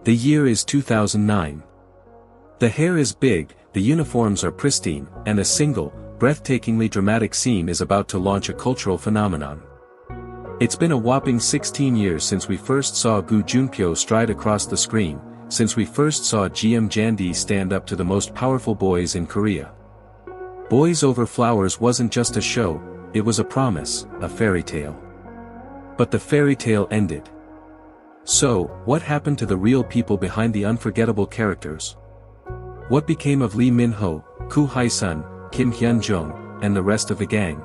The year is 2009. The hair is big, the uniforms are pristine, and a single, breathtakingly dramatic scene is about to launch a cultural phenomenon. It's been a whopping 16 years since we first saw Gu Junpyo stride across the screen, since we first saw GM Jandi stand up to the most powerful boys in Korea. Boys Over Flowers wasn't just a show, it was a promise, a fairy tale. But the fairy tale ended. So, what happened to the real people behind the unforgettable characters? What became of Lee Minho, Hye Sun, Hyun Jong, and the rest of the gang?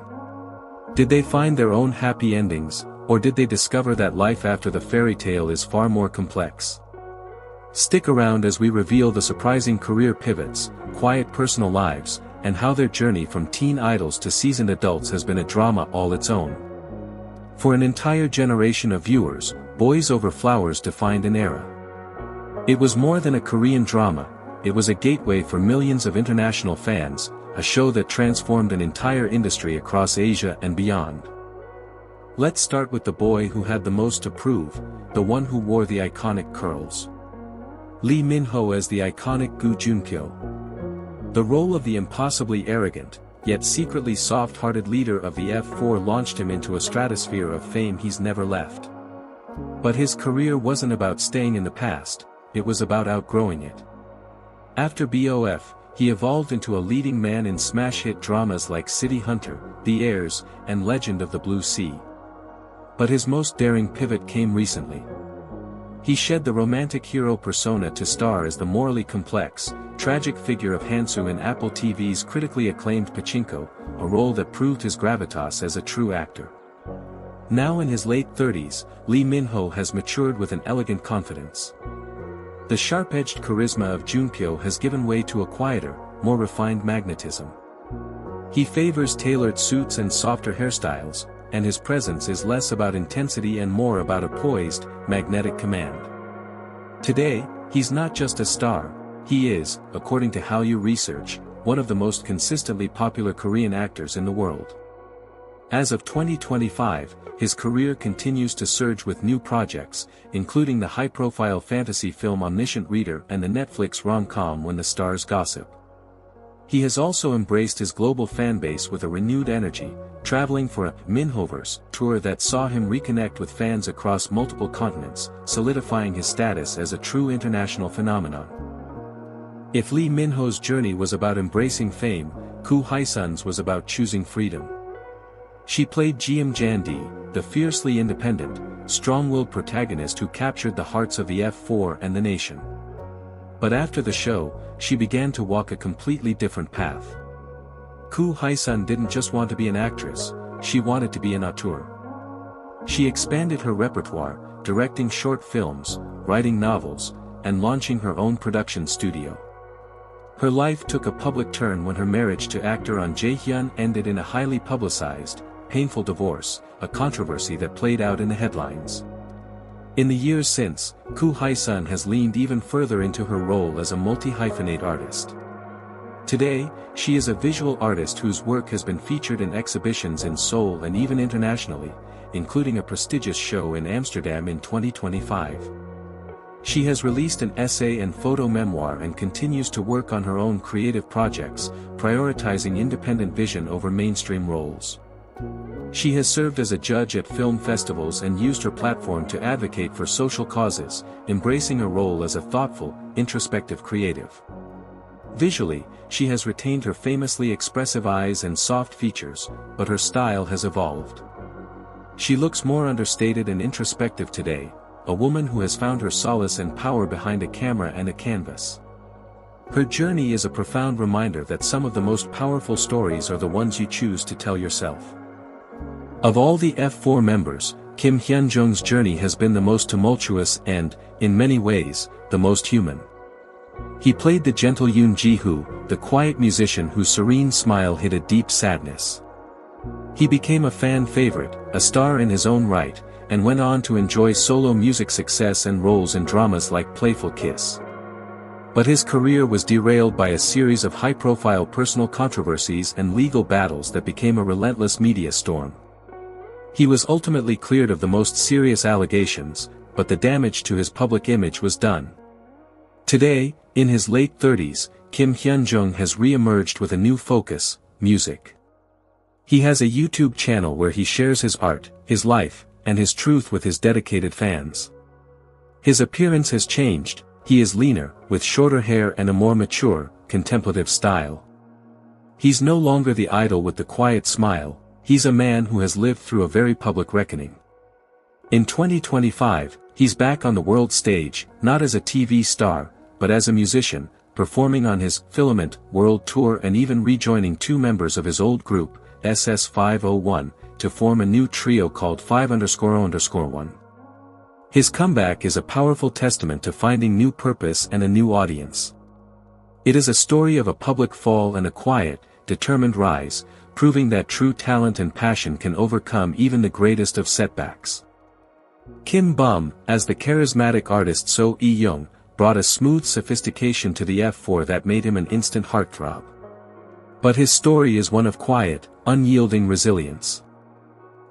Did they find their own happy endings, or did they discover that life after the fairy tale is far more complex? Stick around as we reveal the surprising career pivots, quiet personal lives, and how their journey from teen idols to seasoned adults has been a drama all its own. For an entire generation of viewers, Boys Over Flowers defined an era. It was more than a Korean drama, it was a gateway for millions of international fans, a show that transformed an entire industry across Asia and beyond. Let's start with the boy who had the most to prove, the one who wore the iconic curls. Lee Minho as the iconic Gu Junpyo. The role of the impossibly arrogant, yet secretly soft-hearted leader of the F4 launched him into a stratosphere of fame he's never left. But his career wasn't about staying in the past, it was about outgrowing it. After BOF, he evolved into a leading man in smash hit dramas like City Hunter, The Heirs, and Legend of the Blue Sea. But his most daring pivot came recently. He shed the romantic hero persona to star as the morally complex, tragic figure of Hansu in Apple TV's critically acclaimed Pachinko, a role that proved his gravitas as a true actor. Now in his late 30s, Lee Minho has matured with an elegant confidence. The sharp-edged charisma of Junpyo has given way to a quieter, more refined magnetism. He favors tailored suits and softer hairstyles, and his presence is less about intensity and more about a poised, magnetic command. Today, he's not just a star, he is, according to Hallyu Research, one of the most consistently popular Korean actors in the world. As of 2025, his career continues to surge with new projects, including the high-profile fantasy film Omniscient Reader and the Netflix rom-com When the Stars Gossip. He has also embraced his global fanbase with a renewed energy, traveling for a Minhoverse tour that saw him reconnect with fans across multiple continents, solidifying his status as a true international phenomenon. If Lee Minho's journey was about embracing fame, Hye Sun's was about choosing freedom. She played GM Jandi, the fiercely independent, strong-willed protagonist who captured the hearts of the F4 and the nation. But after the show, she began to walk a completely different path. Hye Sun didn't just want to be an actress, she wanted to be an auteur. She expanded her repertoire, directing short films, writing novels, and launching her own production studio. Her life took a public turn when her marriage to actor Ahn Jae-hyun ended in a highly publicized, painful divorce, a controversy that played out in the headlines. In the years since, Hye Sun has leaned even further into her role as a multi-hyphenate artist. Today, she is a visual artist whose work has been featured in exhibitions in Seoul and even internationally, including a prestigious show in Amsterdam in 2025. She has released an essay and photo memoir and continues to work on her own creative projects, prioritizing independent vision over mainstream roles. She has served as a judge at film festivals and used her platform to advocate for social causes, embracing her role as a thoughtful, introspective creative. Visually, she has retained her famously expressive eyes and soft features, but her style has evolved. She looks more understated and introspective today, a woman who has found her solace and power behind a camera and a canvas. Her journey is a profound reminder that some of the most powerful stories are the ones you choose to tell yourself. Of all the F4 members, Hyun Jong's journey has been the most tumultuous and, in many ways, the most human. He played the gentle Yoon Ji-hoo, the quiet musician whose serene smile hid a deep sadness. He became a fan favorite, a star in his own right, and went on to enjoy solo music success and roles in dramas like Playful Kiss. But his career was derailed by a series of high-profile personal controversies and legal battles that became a relentless media storm. He was ultimately cleared of the most serious allegations, but the damage to his public image was done. Today, in his late 30s, Hyun Jong has re-emerged with a new focus: music. He has a YouTube channel where he shares his art, his life, and his truth with his dedicated fans. His appearance has changed. He is leaner, with shorter hair and a more mature, contemplative style. He's no longer the idol with the quiet smile. He's a man who has lived through a very public reckoning. In 2025, he's back on the world stage, not as a TV star, but as a musician, performing on his Filament World Tour and even rejoining two members of his old group, SS501, to form a new trio called 5__1. His comeback is a powerful testament to finding new purpose and a new audience. It is a story of a public fall and a quiet, determined rise, proving that true talent and passion can overcome even the greatest of setbacks. Kim Bum, as the charismatic artist So Eun, brought a smooth sophistication to the F4 that made him an instant heartthrob. But his story is one of quiet, unyielding resilience.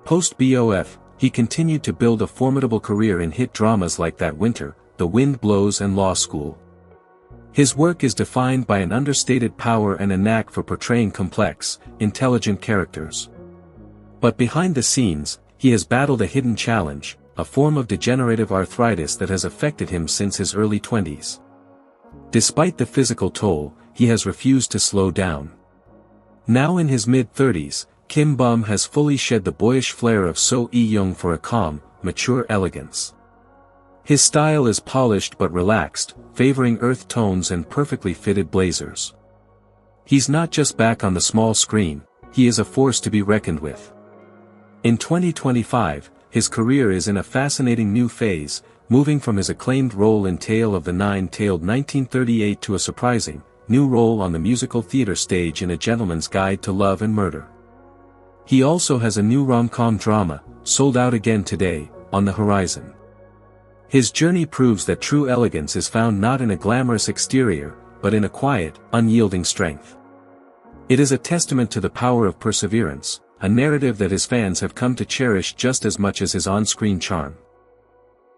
Post-BOF, he continued to build a formidable career in hit dramas like That Winter, The Wind Blows and Law School. His work is defined by an understated power and a knack for portraying complex, intelligent characters. But behind the scenes, he has battled a hidden challenge, a form of degenerative arthritis that has affected him since his early 20s. Despite the physical toll, he has refused to slow down. Now in his mid-30s, Kim Bum has fully shed the boyish flair of So Eun for a calm, mature elegance. His style is polished but relaxed, favoring earth tones and perfectly fitted blazers. He's not just back on the small screen, he is a force to be reckoned with. In 2025, his career is in a fascinating new phase, moving from his acclaimed role in Tale of the Nine-Tailed 1938 to a surprising, new role on the musical theater stage in A Gentleman's Guide to Love and Murder. He also has a new rom-com drama, Sold Out Again Today, on the horizon. His journey proves that true elegance is found not in a glamorous exterior, but in a quiet, unyielding strength. It is a testament to the power of perseverance, a narrative that his fans have come to cherish just as much as his on-screen charm.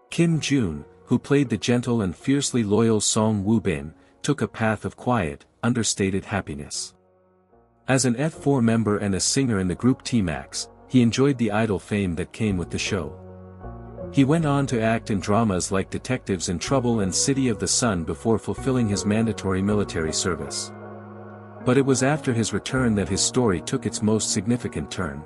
Kim Joon, who played the gentle and fiercely loyal Song Woo-bin, took a path of quiet, understated happiness. As an F4 member and a singer in the group T-Max, he enjoyed the idol fame that came with the show. He went on to act in dramas like Detectives in Trouble and City of the Sun before fulfilling his mandatory military service. But it was after his return that his story took its most significant turn.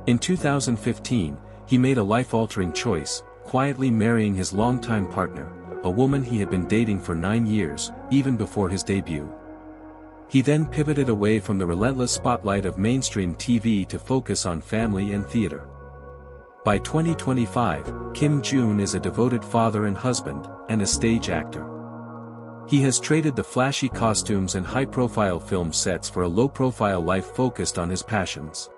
In 2015, he made a life-altering choice, quietly marrying his longtime partner, a woman he had been dating for 9 years, even before his debut. He then pivoted away from the relentless spotlight of mainstream TV to focus on family and theater. By 2025, Kim Joon is a devoted father and husband, and a stage actor. He has traded the flashy costumes and high-profile film sets for a low-profile life focused on his passions.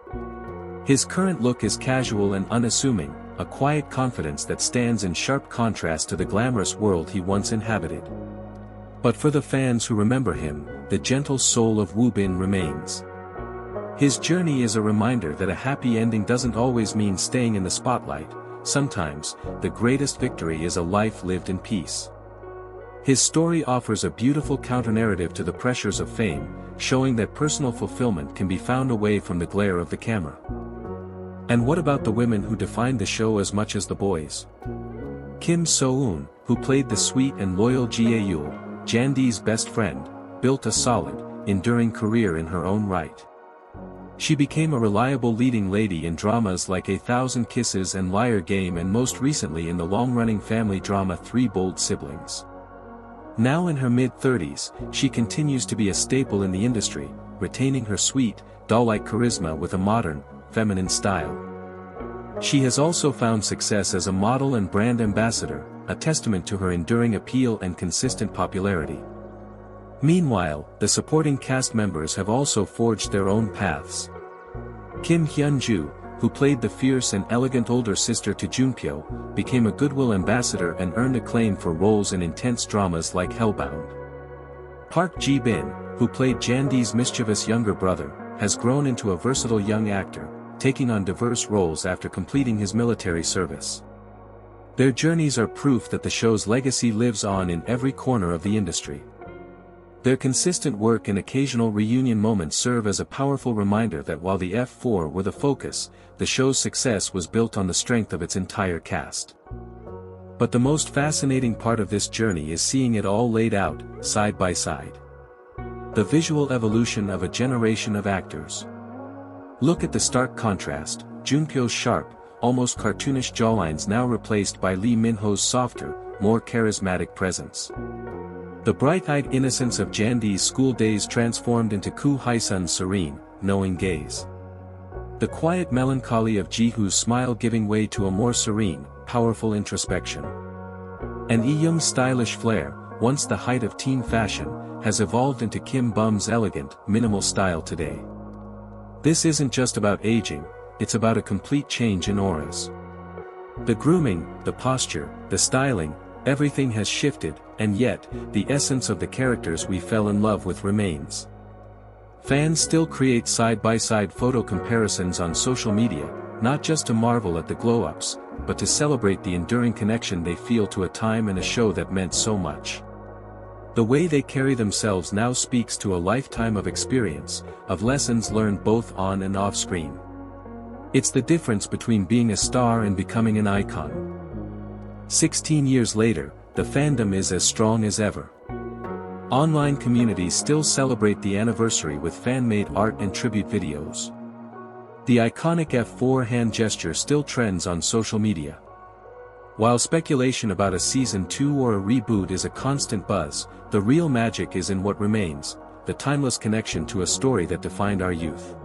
His current look is casual and unassuming, a quiet confidence that stands in sharp contrast to the glamorous world he once inhabited. But for the fans who remember him, the gentle soul of Woo-bin remains. His journey is a reminder that a happy ending doesn't always mean staying in the spotlight. Sometimes, the greatest victory is a life lived in peace. His story offers a beautiful counter-narrative to the pressures of fame, showing that personal fulfillment can be found away from the glare of the camera. And what about the women who defined the show as much as the boys? Kim So Eun, who played the sweet and loyal Jae-yul, Jandi's best friend, built a solid, enduring career in her own right. She became a reliable leading lady in dramas like A Thousand Kisses and Liar Game, and most recently in the long-running family drama Three Bold Siblings. Now in her mid-30s, she continues to be a staple in the industry, retaining her sweet, doll-like charisma with a modern, feminine style. She has also found success as a model and brand ambassador, a testament to her enduring appeal and consistent popularity. Meanwhile, the supporting cast members have also forged their own paths. Kim Hyun-joo, who played the fierce and elegant older sister to Junpyo, became a goodwill ambassador and earned acclaim for roles in intense dramas like Hellbound. Park Ji-bin, who played Jandi's mischievous younger brother, has grown into a versatile young actor, taking on diverse roles after completing his military service. Their journeys are proof that the show's legacy lives on in every corner of the industry. Their consistent work and occasional reunion moments serve as a powerful reminder that while the F4 were the focus, the show's success was built on the strength of its entire cast. But the most fascinating part of this journey is seeing it all laid out, side by side. The visual evolution of a generation of actors. Look at the stark contrast, Junpyo's sharp, almost cartoonish jawlines now replaced by Lee Minho's softer, more charismatic presence. The bright-eyed innocence of Jandi's school days transformed into Hye Sun's serene, knowing gaze. The quiet melancholy of Ji-hoon's smile giving way to a more serene, powerful introspection. And Lee-young's stylish flair, once the height of teen fashion, has evolved into Kim Bum's elegant, minimal style today. This isn't just about aging, it's about a complete change in auras. The grooming, the posture, the styling, everything has shifted, and yet, the essence of the characters we fell in love with remains. Fans still create side-by-side photo comparisons on social media, not just to marvel at the glow-ups, but to celebrate the enduring connection they feel to a time and a show that meant so much. The way they carry themselves now speaks to a lifetime of experience, of lessons learned both on and off screen. It's the difference between being a star and becoming an icon. 16 years later, the fandom is as strong as ever. Online communities still celebrate the anniversary with fan-made art and tribute videos. The iconic F4 hand gesture still trends on social media. While speculation about a season 2 or a reboot is a constant buzz, the real magic is in what remains, the timeless connection to a story that defined our youth.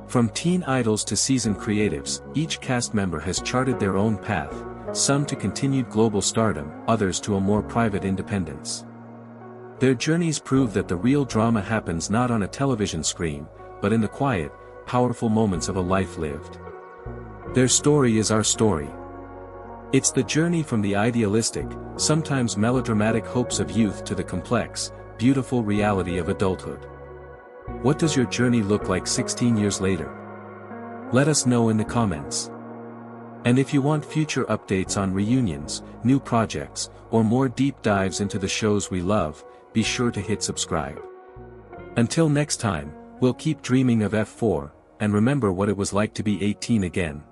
From teen idols to seasoned creatives, each cast member has charted their own path, some to continued global stardom, others to a more private independence. Their journeys prove that the real drama happens not on a television screen, but in the quiet, powerful moments of a life lived. Their story is our story. It's the journey from the idealistic, sometimes melodramatic hopes of youth to the complex, beautiful reality of adulthood. What does your journey look like 16 years later? Let us know in the comments. And if you want future updates on reunions, new projects, or more deep dives into the shows we love, be sure to hit subscribe. Until next time, we'll keep dreaming of F4, and remember what it was like to be 18 again.